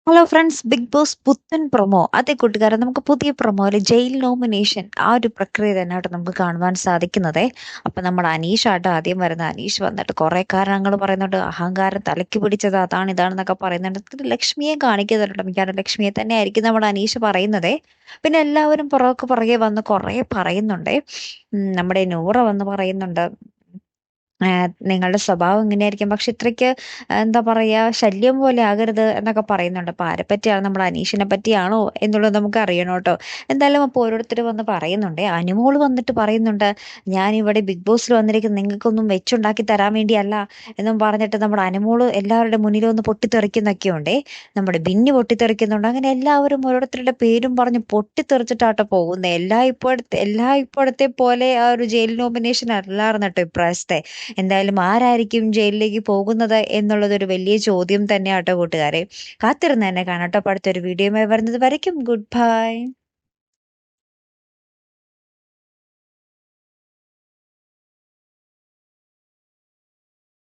Hello friends, big boss പുത്തൻ promo. അതെ കൂട്ടുകാരെ, നമുക്ക് പുതിയ പ്രൊമോയില് ജയിൽ നോമിനേഷൻ ആ ഒരു പ്രക്രിയ തന്നെയായിട്ട് നമുക്ക് കാണുവാൻ സാധിക്കുന്നതേ. അപ്പൊ നമ്മുടെ അനീഷാട്ടോ ആദ്യം വരുന്നത്. അനീഷ് വന്നിട്ട് കുറെ കാരണങ്ങൾ പറയുന്നുണ്ട്. അഹങ്കാരം തലയ്ക്ക് പിടിച്ചത് അതാണ് ഇതാണെന്നൊക്കെ പറയുന്നുണ്ട്. ഇത് ലക്ഷ്മിയെ കാണിക്കുന്നുണ്ട്. മിക്കവാറും ലക്ഷ്മിയെ തന്നെ ആയിരിക്കും നമ്മുടെ അനീഷ് പറയുന്നതേ. പിന്നെ എല്ലാവരും പുറകെ വന്ന് കുറെ പറയുന്നുണ്ടേ. നമ്മുടെ നൂറ വന്ന് പറയുന്നുണ്ട്, നിങ്ങളുടെ സ്വഭാവം ഇങ്ങനെയായിരിക്കും, പക്ഷെ ഇത്രയ്ക്ക് എന്താ പറയാ, ശല്യം പോലെ ആകരുത് എന്നൊക്കെ പറയുന്നുണ്ട്. അപ്പൊ ആരെ പറ്റിയാണ്? നമ്മുടെ അനീഷിനെ പറ്റിയാണോ എന്നുള്ളത് നമുക്ക് അറിയണം കേട്ടോ. എന്തായാലും അപ്പൊ ഓരോരുത്തർ വന്ന് പറയുന്നുണ്ട്. അനുമോള് വന്നിട്ട് പറയുന്നുണ്ട്, ഞാൻ ഇവിടെ ബിഗ് ബോസിൽ വന്നിരിക്കുന്നത് നിങ്ങൾക്കൊന്നും വെച്ചുണ്ടാക്കി തരാൻ വേണ്ടിയല്ല എന്നും പറഞ്ഞിട്ട് നമ്മുടെ അനുമോള് എല്ലാവരുടെ മുന്നിലും ഒന്ന് പൊട്ടിത്തെറിക്കുന്നൊക്കെ ഉണ്ടേ. നമ്മുടെ ബിന്നി പൊട്ടിത്തെറിക്കുന്നുണ്ട്. അങ്ങനെ എല്ലാവരും ഓരോരുത്തരുടെ പേരും പറഞ്ഞ് പൊട്ടിത്തെറിച്ചിട്ടാട്ടോ പോകുന്നത്. ഇപ്പോഴത്തെ പോലെ ആ ഒരു ജയിൽ നോമിനേഷൻ അല്ലായിരുന്നു കേട്ടോ ഇപ്രാവശ്യത്തെ. എന്തായാലും ആരായിരിക്കും ജയിലിലേക്ക് പോകുന്നത് എന്നുള്ളത് ഒരു വലിയ ചോദ്യം തന്നെയാട്ടോ കൂട്ടുകാരെ. കാത്തിരുന്ന് തന്നെ കാണാട്ടോ. അടുത്തൊരു വീഡിയോയുമായി വരുന്നത് വരയ്ക്കും ഗുഡ് ബൈ.